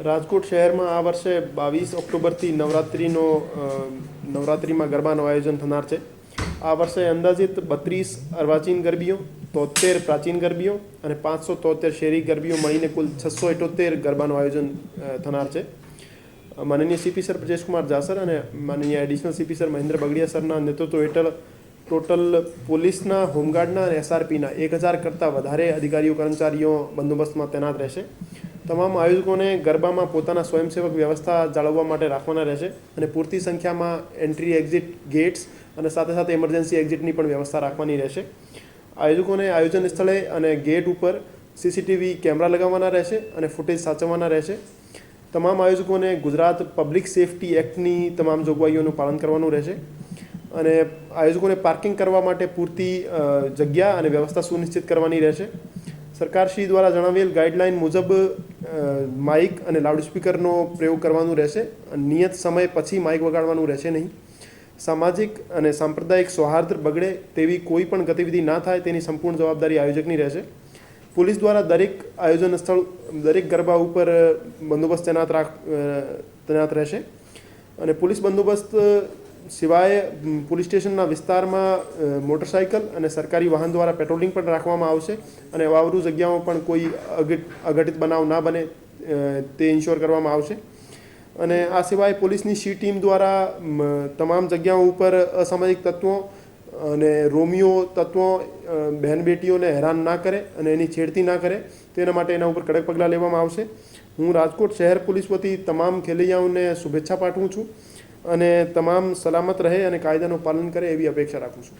રાજકોટ શહેરમાં આ વર્ષે 22 ઓક્ટોબરથી નવરાત્રિમાં ગરબાનું આયોજન થનાર છે. આ વર્ષે અંદાજિત 32 અર્વાચીન ગરબીઓ, 73 પ્રાચીન ગરબીઓ અને 573 શેરી ગરબીઓ મળીને કુલ 678 ગરબાનું આયોજન થનાર છે. માનનીય સીપી સર બ્રજેશકુમાર જાસર અને માનનીય additional CP sir Mahendra Bagadiya સરના નેતૃત્વ હેઠળ ટોટલ પોલીસના, હોમગાર્ડના અને એસઆરપીના 1000 કરતાં વધારે અધિકારીઓ કર્મચારીઓ બંદોબસ્તમાં તૈનાત રહેશે. તમામ આયોજકોને ગરબામાં પોતાના સ્વયંસેવક વ્યવસ્થા જાળવવા માટે રાખવાના રહેશે અને પૂરતી સંખ્યામાં એન્ટ્રી એક્ઝિટ ગેટ્સ અને સાથે સાથે એમરજન્સી એક્ઝિટની પણ વ્યવસ્થા રાખવાની રહેશે. આયોજકોને આયોજન સ્થળે અને ગેટ ઉપર સીસીટીવી કેમેરા લગાવવાના રહેશે અને ફૂટેજ સાચવવાના રહેશે. તમામ આયોજકોને ગુજરાત પબ્લિક સેફટી એક્ટની તમામ જોગવાઈઓનું પાલન કરવાનું રહેશે અને આયોજકોને પાર્કિંગ કરવા માટે પૂરતી જગ્યા અને વ્યવસ્થા સુનિશ્ચિત કરવાની રહેશે. સરકારશ્રી દ્વારા જણાવેલ ગાઈડલાઇન મુજબ માઇક અને લાઉડસ્પીકરનો પ્રયોગ કરવાનું રહેશે. નિયત સમય પછી માઇક વગાડવાનું રહેશે નહીં. સામાજિક અને સાંપ્રદાયિક સૌહાર્દ બગડે તેવી કોઈ પણ ગતિવિધિ ના થાય તેની સંપૂર્ણ જવાબદારી આયોજકની રહેશે. પોલીસ દ્વારા દરેક આયોજન સ્થળ, દરેક ગરબા ઉપર બંદોબસ્ત તૈનાત રહેશે અને પોલીસ બંદોબસ્ત સિવાય પોલીસ સ્ટેશનના વિસ્તારમાં મોટરસાઇકલ અને સરકારી વાહન દ્વારા પેટ્રોલિંગ પણ રાખવામાં આવશે અને વાવરૂ જગ્યાઓ પણ કોઈ અઘટિત બનાવ ના બને તે ઇન્શ્યોર કરવામાં આવશે. અને આ સિવાય પોલીસની સી ટીમ દ્વારા તમામ જગ્યાઓ ઉપર અસામાજિક તત્વો અને રોમિયો તત્વો બહેન બેટીઓને હેરાન ના કરે અને એની છેડતી ના કરે તેના માટે એના ઉપર કડક પગલાં લેવામાં આવશે. હું રાજકોટ શહેર પોલીસ વતી તમામ ખેલૈયાઓને શુભેચ્છા પાઠવું છું અને તમામ સલામત રહે અને કાયદાનું પાલન કરે એવી અપેક્ષા રાખું છું.